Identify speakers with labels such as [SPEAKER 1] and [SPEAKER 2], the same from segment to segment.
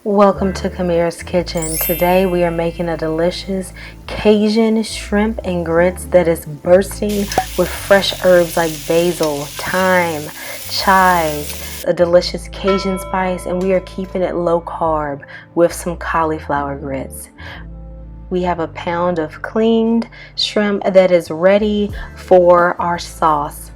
[SPEAKER 1] Welcome to Kamira's Kitchen. Today we are making a delicious Cajun shrimp and grits that is bursting with fresh herbs like basil, thyme, chives, a delicious Cajun spice, and we are keeping it low carb with some cauliflower grits. We have a pound of cleaned shrimp that is ready for our sauce.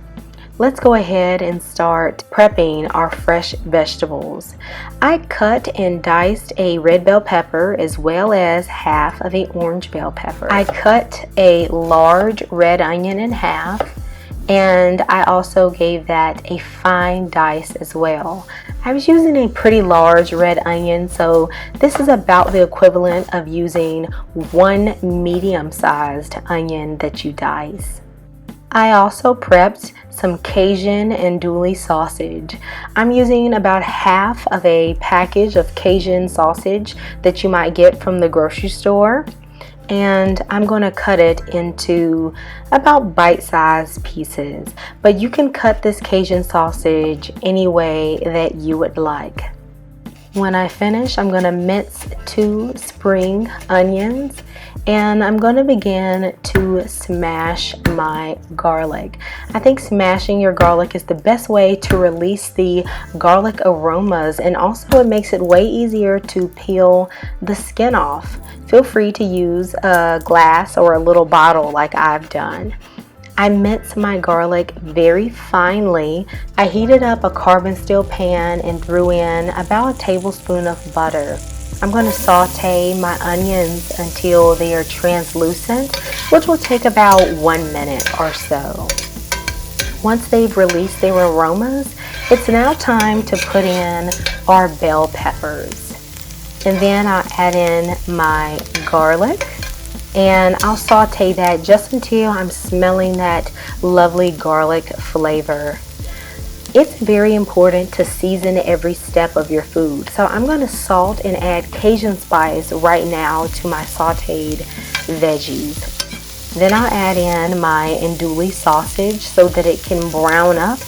[SPEAKER 1] Let's go ahead and start prepping our fresh vegetables. I cut and diced a red bell pepper as well as half of a orange bell pepper. I cut a large red onion in half, and I also gave that a fine dice as well. I was using a pretty large red onion, so this is about the equivalent of using one medium-sized onion that you dice. I also prepped some Cajun andouille sausage. I'm using about half of a package of Cajun sausage that you might get from the grocery store, and I'm going to cut it into about bite-sized pieces. But you can cut this Cajun sausage any way that you would like. When I finish, I'm going to mince 2 spring onions, and I'm going to begin to smash my garlic. I think smashing your garlic is the best way to release the garlic aromas, and also it makes it way easier to peel the skin off. Feel free to use a glass or a little bottle like I've done. I minced my garlic very finely. I heated up a carbon steel pan and threw in about a tablespoon of butter. I'm going to saute my onions until they are translucent, which will take about 1 minute or so. Once they've released their aromas, it's now time to put in our bell peppers. And then I'll add in my garlic, and I'll saute that just until I'm smelling that lovely garlic flavor. It's very important to season every step of your food. So I'm going to salt and add Cajun spice right now to my sauteed veggies. Then I'll add in my andouille sausage so that it can brown up.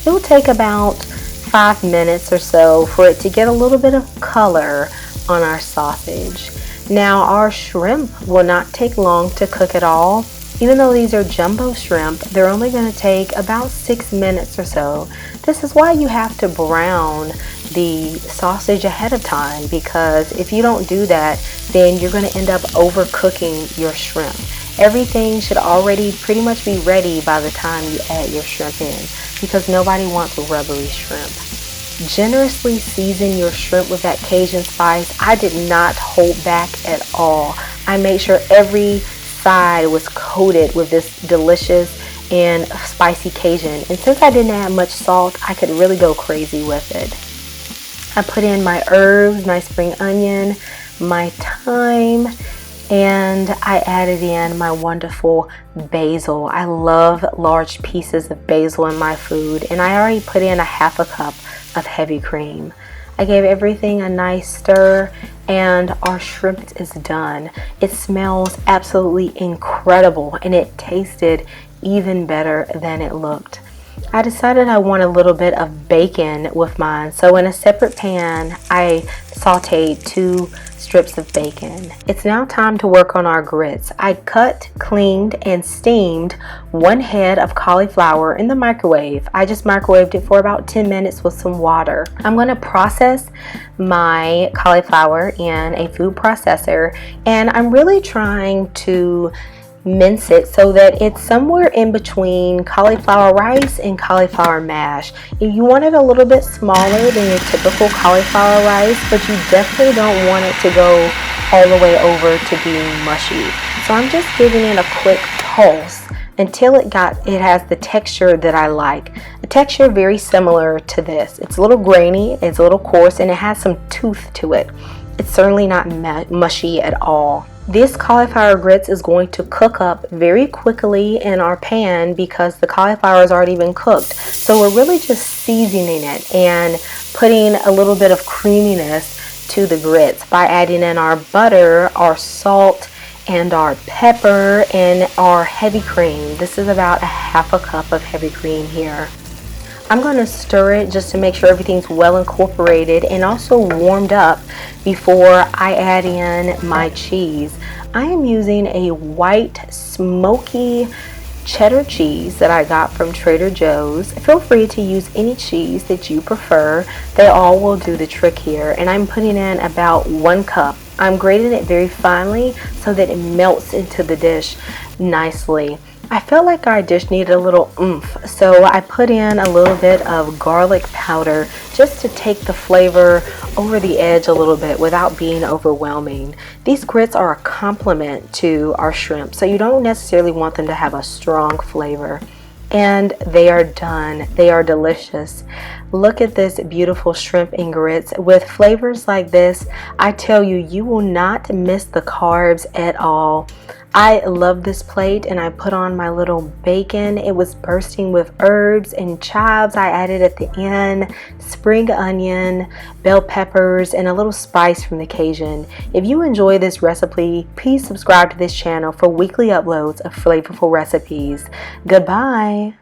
[SPEAKER 1] It will take about 5 minutes or so for it to get a little bit of color on our sausage. Now our shrimp will not take long to cook at all. Even though these are jumbo shrimp, they're only going to take about 6 minutes or so. This is why you have to brown the sausage ahead of time, because if you don't do that, then you're going to end up overcooking your shrimp. Everything should already pretty much be ready by the time you add your shrimp in, because nobody wants rubbery shrimp. Generously season your shrimp with that Cajun spice. I did not hold back at all. I made sure every side was coated with this delicious and spicy Cajun, and since I didn't add much salt, I could really go crazy with it. I put in my herbs, my spring onion, my thyme, and I added in my wonderful basil. I love large pieces of basil in my food, and I already put in a half a cup of heavy cream. I gave everything a nice stir, and our shrimp is done. It smells absolutely incredible, and it tasted even better than it looked. I decided I want a little bit of bacon with mine, so in a separate pan I sauteed 2 strips of bacon. It's now time to work on our grits. I cut, cleaned, and steamed 1 head of cauliflower in the microwave. I just microwaved it for about 10 minutes with some water. I'm going to process my cauliflower in a food processor, and I'm really trying to mince it so that it's somewhere in between cauliflower rice and cauliflower mash. If you want it a little bit smaller than your typical cauliflower rice, but you definitely don't want it to go all the way over to being mushy. So I'm just giving it a quick pulse until it has the texture that I like. A texture very similar to this. It's a little grainy, it's a little coarse, and it has some tooth to it. It's certainly not mushy at all. This cauliflower grits is going to cook up very quickly in our pan because the cauliflower has already been cooked. So we're really just seasoning it and putting a little bit of creaminess to the grits by adding in our butter, our salt, and our pepper, and our heavy cream. This is about a half a cup of heavy cream here. I'm going to stir it just to make sure everything's well incorporated and also warmed up before I add in my cheese. I am using a white smoky cheddar cheese that I got from Trader Joe's. Feel free to use any cheese that you prefer. They all will do the trick here. And I'm putting in about 1 cup. I'm grating it very finely so that it melts into the dish nicely. I felt like our dish needed a little oomph, so I put in a little bit of garlic powder just to take the flavor over the edge a little bit without being overwhelming. These grits are a complement to our shrimp, so you don't necessarily want them to have a strong flavor. And they are done. They are delicious. Look at this beautiful shrimp and grits with flavors like this. I tell you, you will not miss the carbs at all. I love this plate, and I put on my little bacon. It was bursting with herbs and chives I added at the end, spring onion, bell peppers, and a little spice from the Cajun. If you enjoy this recipe, please subscribe to this channel for weekly uploads of flavorful recipes. Goodbye.